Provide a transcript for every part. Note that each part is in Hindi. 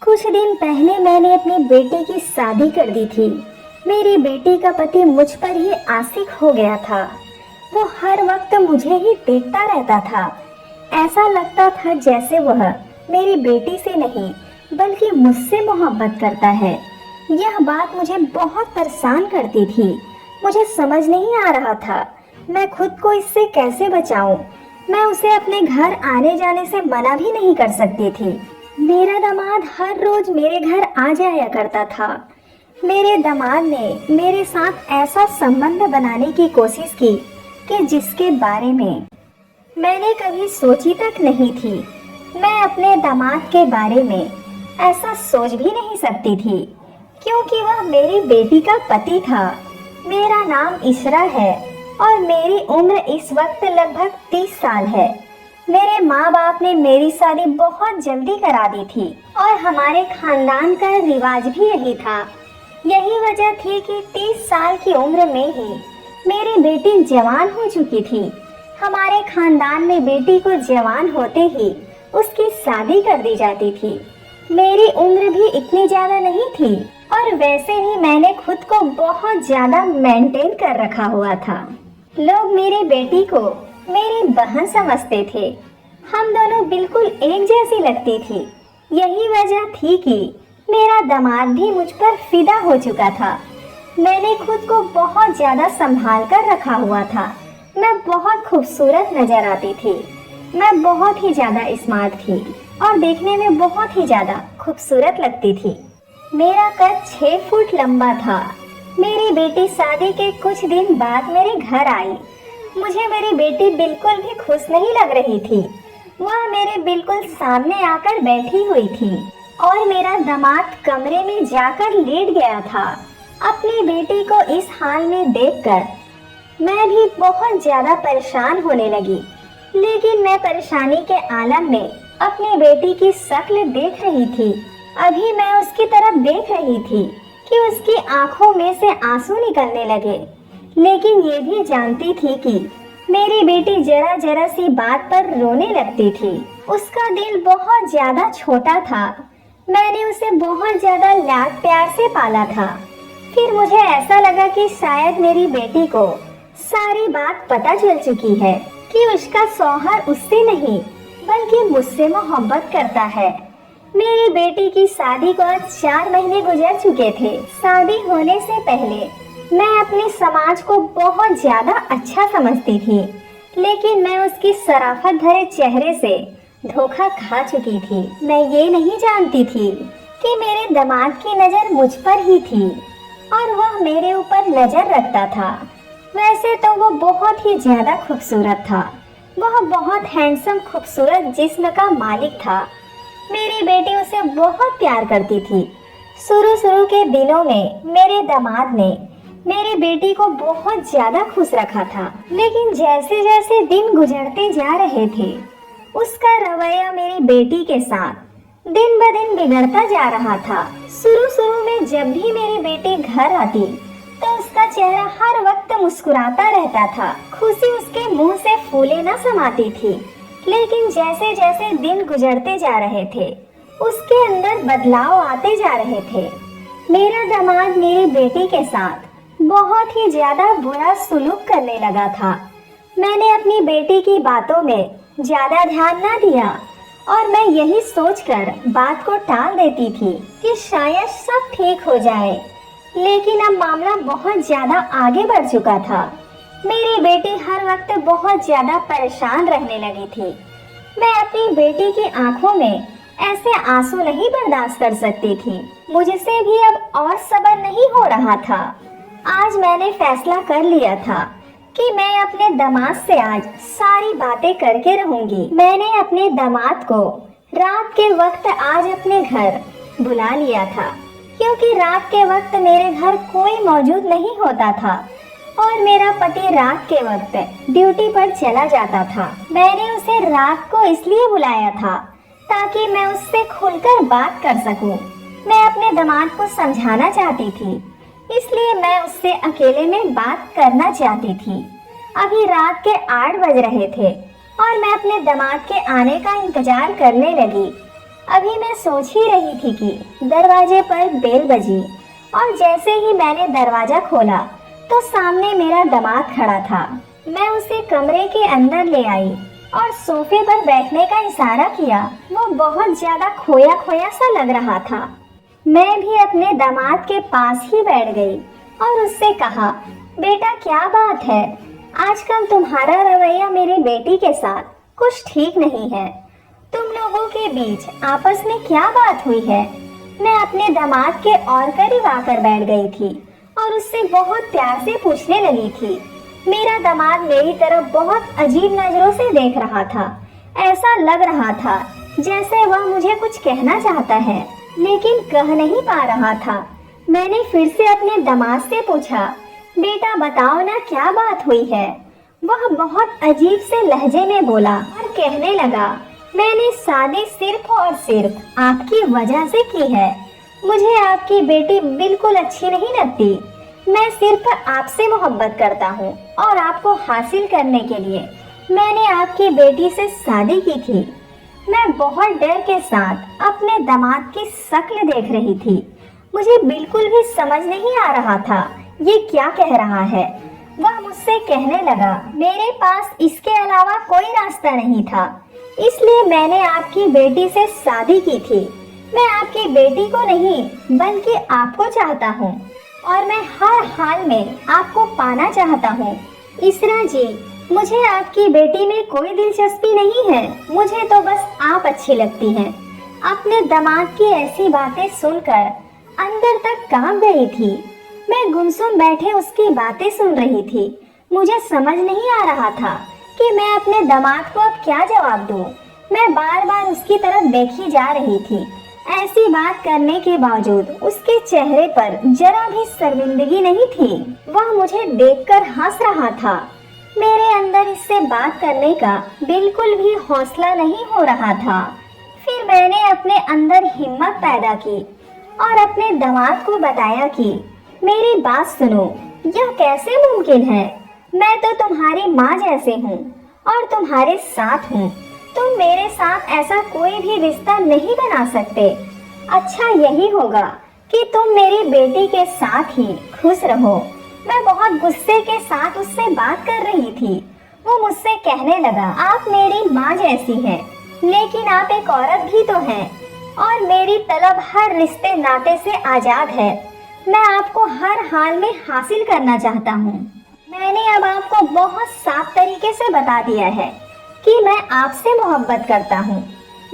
कुछ दिन पहले मैंने अपनी बेटी की शादी कर दी थी। मेरी बेटी का पति मुझ पर ही आशिक हो गया था। वो हर वक्त मुझे ही देखता रहता था। ऐसा लगता था जैसे वह मेरी बेटी से नहीं बल्कि मुझसे मोहब्बत करता है। यह बात मुझे बहुत परेशान करती थी। मुझे समझ नहीं आ रहा था मैं खुद को इससे कैसे बचाऊं। मैं उसे अपने घर आने जाने से मना भी नहीं कर सकती थी। मेरा दामाद हर रोज मेरे घर आ जाया करता था। मेरे दामाद ने मेरे साथ ऐसा संबंध बनाने की कोशिश की कि जिसके बारे में मैंने कभी सोची तक नहीं थी। मैं अपने दामाद के बारे में ऐसा सोच भी नहीं सकती थी क्योंकि वह मेरी बेटी का पति था। मेरा नाम इशरा है और मेरी उम्र इस वक्त लगभग 30 साल है। मेरे माँ बाप ने मेरी शादी बहुत जल्दी करा दी थी और हमारे खानदान का रिवाज भी यही था। यही वजह थी कि 30 साल की उम्र में ही मेरी बेटी जवान हो चुकी थी। हमारे खानदान में बेटी को जवान होते ही उसकी शादी कर दी जाती थी। मेरी उम्र भी इतनी ज्यादा नहीं थी और वैसे भी मैंने खुद को बहुत ज्यादा मेंटेन कर रखा हुआ था। लोग मेरी बेटी को मेरी बहन समझते थे। हम दोनों बिल्कुल एक जैसी लगती थी। यही वजह थी कि मेरा दामाद भी मुझ पर फिदा हो चुका था। मैंने खुद को बहुत ज्यादा संभाल कर रखा हुआ था। मैं बहुत खूबसूरत नजर आती थी। मैं बहुत ही ज्यादा स्मार्ट थी और देखने में बहुत ही ज्यादा खूबसूरत लगती थी। मेरा कद 6 फुट लंबा था। मेरी बेटी शादी के कुछ दिन बाद मेरे घर आई। मुझे मेरी बेटी बिल्कुल भी खुश नहीं लग रही थी। वह मेरे बिल्कुल सामने आकर बैठी हुई थी और मेरा दामाद कमरे में जाकर लेट गया था। अपनी बेटी को इस हाल में देखकर मैं भी बहुत ज्यादा परेशान होने लगी। लेकिन मैं परेशानी के आलम में अपनी बेटी की शक्ल देख रही थी। अभी मैं उसकी तरफ देख रही थी कि उसकी आंखों में से आंसू निकलने लगे। लेकिन ये भी जानती थी कि मेरी बेटी जरा जरा सी बात पर रोने लगती थी। उसका दिल बहुत ज्यादा छोटा था। मैंने उसे बहुत ज्यादा लाड प्यार से पाला था। फिर मुझे ऐसा लगा कि शायद मेरी बेटी को सारी बात पता चल चुकी है कि उसका शौहर उससे नहीं बल्कि मुझसे मोहब्बत करता है। मेरी बेटी की शादी को आज 4 महीने गुजर चुके थे। शादी होने से पहले मैं अपने समाज को बहुत ज्यादा अच्छा समझती थी, लेकिन मैं उसकी शराफत भरे चेहरे से धोखा खा चुकी थी। मैं ये नहीं जानती थी कि मेरे दामाद की नजर मुझ पर ही थी और वह मेरे ऊपर नजर रखता था। वैसे तो वो बहुत ही ज्यादा खूबसूरत था। वह बहुत हैंडसम खूबसूरत जिस्म का मालिक था। मेरी बेटी उसे बहुत प्यार करती थी। शुरू के दिनों में मेरे दामाद ने मेरी बेटी को बहुत ज्यादा खुश रखा था। लेकिन जैसे जैसे दिन गुजरते जा रहे थे उसका रवैया मेरी बेटी के साथ दिन ब दिन बिगड़ता जा रहा था। शुरू में जब भी मेरी बेटी घर आती तो उसका चेहरा हर वक्त मुस्कुराता रहता था। खुशी उसके मुंह से फूले न समाती थी। लेकिन जैसे जैसे दिन गुजरते जा रहे थे उसके अंदर बदलाव आते जा रहे थे। मेरा दामाद मेरी बेटी के साथ बहुत ही ज्यादा बुरा सुलूक करने लगा था। मैंने अपनी बेटी की बातों में ज्यादा ध्यान न दिया और मैं यही सोचकर बात को टाल देती थी कि शायद सब ठीक हो जाए। लेकिन अब मामला बहुत ज्यादा आगे बढ़ चुका था। मेरी बेटी हर वक्त बहुत ज्यादा परेशान रहने लगी थी। मैं अपनी बेटी की आंखों में ऐसे आंसू नहीं बर्दाश्त कर सकती थी। मुझसे भी अब और सब्र नहीं हो रहा था। आज मैंने फैसला कर लिया था कि मैं अपने दामाद से आज सारी बातें करके रहूंगी। मैंने अपने दामाद को रात के वक्त आज अपने घर बुला लिया था क्योंकि रात के वक्त मेरे घर कोई मौजूद नहीं होता था और मेरा पति रात के वक्त ड्यूटी पर चला जाता था। मैंने उसे रात को इसलिए बुलाया था ताकि मैं उससे खुलकर बात कर सकूं। मैं अपने दामाद को समझाना चाहती थी, इसलिए मैं उससे अकेले में बात करना चाहती थी। अभी रात के 8 बज रहे थे और मैं अपने दामाद के आने का इंतजार करने लगी। अभी मैं सोच ही रही थी कि दरवाजे पर बेल बजी और जैसे ही मैंने दरवाजा खोला तो सामने मेरा दामाद खड़ा था। मैं उसे कमरे के अंदर ले आई और सोफे पर बैठने का इशारा किया। वो बहुत ज्यादा खोया खोया सा लग रहा था। मैं भी अपने दामाद के पास ही बैठ गई और उससे कहा, बेटा क्या बात है, आजकल तुम्हारा रवैया मेरी बेटी के साथ कुछ ठीक नहीं है। तुम लोगों के बीच आपस में क्या बात हुई है? मैं अपने दामाद के और करीब आकर बैठ गई थी और उससे बहुत प्यार से पूछने लगी थी। मेरा दामाद मेरी तरफ बहुत अजीब नजरों से देख रहा था। ऐसा लग रहा था जैसे वह मुझे कुछ कहना चाहता है लेकिन कह नहीं पा रहा था। मैंने फिर से अपने दामाद से पूछा, बेटा बताओ ना क्या बात हुई है? वह बहुत अजीब से लहजे में बोला और कहने लगा, मैंने शादी सिर्फ और सिर्फ आपकी वजह से की है। मुझे आपकी बेटी बिल्कुल अच्छी नहीं लगती। मैं सिर्फ आपसे मोहब्बत करता हूँ और आपको हासिल करने के लिए मैंने आपकी बेटी से शादी की थी। मैं बहुत डर के साथ अपने दामाद की शक्ल देख रही थी। मुझे बिल्कुल भी समझ नहीं आ रहा था ये क्या कह रहा है। वह मुझसे कहने लगा, मेरे पास इसके अलावा कोई रास्ता नहीं था, इसलिए मैंने आपकी बेटी से शादी की थी। मैं आपकी बेटी को नहीं बल्कि आपको चाहता हूँ और मैं हर हाल में आपको पाना चाहता हूँ। इसरा जी, मुझे आपकी बेटी में कोई दिलचस्पी नहीं है, मुझे तो बस आप अच्छी लगती हैं। अपने दामाद की ऐसी बातें सुनकर अंदर तक कांप गई थी। मैं गुमसुम बैठे उसकी बातें सुन रही थी। मुझे समझ नहीं आ रहा था कि मैं अपने दामाद को अब क्या जवाब दूं। मैं बार बार उसकी तरफ देखी जा रही थी। ऐसी बात करने के बावजूद उसके चेहरे पर जरा भी शर्मिंदगी नहीं थी। वह मुझे देखकर हंस रहा था। मेरे अंदर इससे बात करने का बिल्कुल भी हौसला नहीं हो रहा था। फिर मैंने अपने अंदर हिम्मत पैदा की और अपने दामाद को बताया कि मेरी बात सुनो, यह कैसे मुमकिन है? मैं तो तुम्हारी माँ जैसे हूँ और तुम्हारे साथ हूँ। तुम मेरे साथ ऐसा कोई भी रिश्ता नहीं बना सकते। अच्छा यही होगा कि तुम मेरी बेटी के साथ ही खुश रहो। मैं बहुत गुस्से के साथ उससे बात कर रही थी। वो मुझसे कहने लगा, आप मेरी माँ जैसी हैं, लेकिन आप एक औरत भी तो हैं और मेरी तलब हर रिश्ते नाते से आजाद है। मैं आपको हर हाल में हासिल करना चाहता हूँ। मैंने अब आपको बहुत साफ तरीके से बता दिया है कि मैं आपसे मोहब्बत करता हूँ।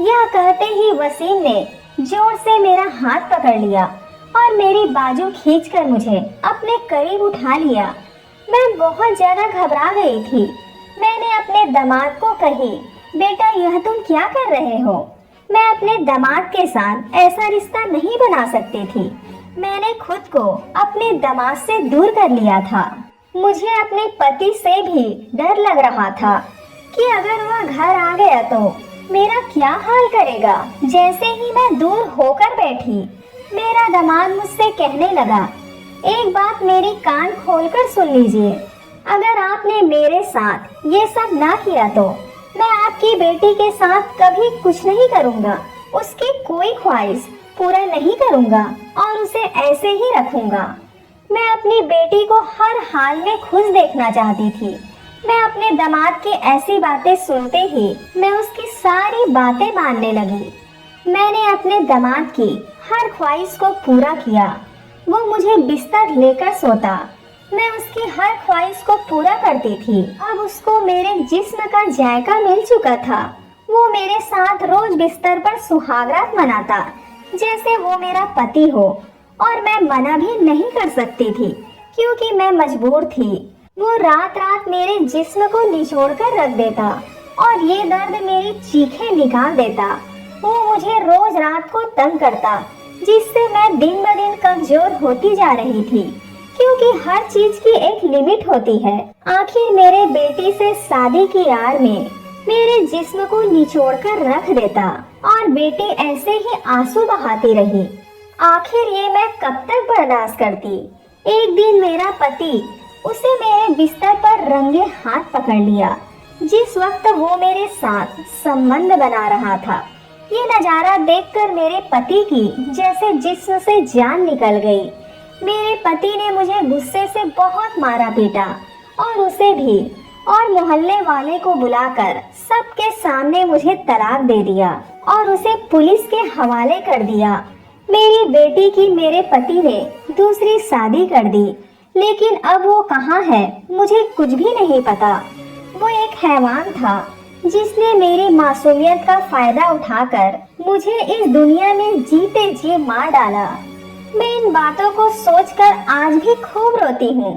यह कहते ही वसीम ने जोर से मेरा हाथ पकड़ लिया और मेरी बाजू खींचकर मुझे अपने करीब उठा लिया। मैं बहुत ज्यादा घबरा गई थी। मैंने अपने दामाद को कही, बेटा यह तुम क्या कर रहे हो? मैं अपने दामाद के साथ ऐसा रिश्ता नहीं बना सकती थी। मैंने खुद को अपने दामाद से दूर कर लिया था। मुझे अपने पति से भी डर लग रहा था कि अगर वह घर आ गया तो मेरा क्या हाल करेगा। जैसे ही मैं दूर होकर बैठी, मेरा दामाद मुझसे कहने लगा, एक बात मेरी कान खोलकर सुन लीजिए, अगर आपने मेरे साथ ये सब ना किया तो मैं आपकी बेटी के साथ कभी कुछ नहीं करूँगा। उसकी कोई ख्वाहिश पूरा नहीं करूँगा और उसे ऐसे ही रखूँगा। मैं अपनी बेटी को हर हाल में खुश देखना चाहती थी। मैं अपने दामाद की ऐसी बातें सुनते ही मैं उसकी सारी बातें मानने लगी। मैंने अपने दामाद की हर ख्वाहिश को पूरा किया। वो मुझे बिस्तर लेकर सोता, मैं उसकी हर ख्वाहिश को पूरा करती थी। अब उसको मेरे जिस्म का जायका मिल चुका था। वो मेरे साथ रोज बिस्तर पर सुहागरात मनाता जैसे वो मेरा पति हो और मैं मना भी नहीं कर सकती थी क्योंकि मैं मजबूर थी। वो रात रात मेरे जिस्म को निचोड़ कर रख देता और ये दर्द मेरी चीखें निकाल देता। वो मुझे रोज रात को तंग करता जिससे मैं दिन ब दिन कमजोर होती जा रही थी क्योंकि हर चीज की एक लिमिट होती है। आखिर मेरे बेटी से शादी की आड़ में मेरे जिस्म को निचोड़ कर रख देता और बेटी ऐसे ही आंसू बहाती रही। आखिर ये मैं कब तक बर्दाश्त करती। एक दिन मेरा पति उसे मेरे बिस्तर पर रंगे हाथ पकड़ लिया। जिस वक्त वो मेरे साथ संबंध बना रहा था, ये नजारा देखकर मेरे पति की जैसे जिस्म से जान निकल गई। मेरे पति ने मुझे गुस्से से बहुत मारा पीटा और उसे भी, और मोहल्ले वाले को बुलाकर सबके सामने मुझे तलाक दे दिया और उसे पुलिस के हवाले कर दिया। मेरी बेटी की मेरे पति ने दूसरी शादी कर दी, लेकिन अब वो कहाँ है मुझे कुछ भी नहीं पता। वो एक हैवान था जिसने मेरी मासूमियत का फायदा उठाकर मुझे इस दुनिया में जीते जी मार डाला। मैं इन बातों को सोचकर आज भी खूब रोती हूँ।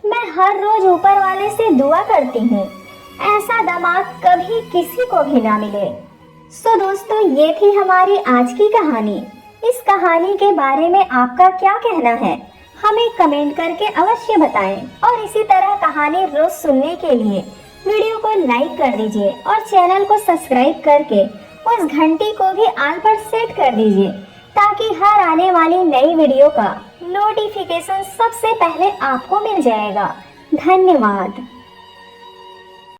मैं हर रोज ऊपर वाले से दुआ करती हूँ ऐसा दामाद कभी किसी को भी ना मिले। सो दोस्तों, ये थी हमारी आज की कहानी। इस कहानी के बारे में आपका क्या कहना है, हमें कमेंट करके अवश्य बताएं। और इसी तरह कहानी रोज सुनने के लिए वीडियो को लाइक कर दीजिए और चैनल को सब्सक्राइब करके उस घंटी को भी ऑल पर सेट कर दीजिए, ताकि हर आने वाली नई वीडियो का नोटिफिकेशन सबसे पहले आपको मिल जाएगा। धन्यवाद।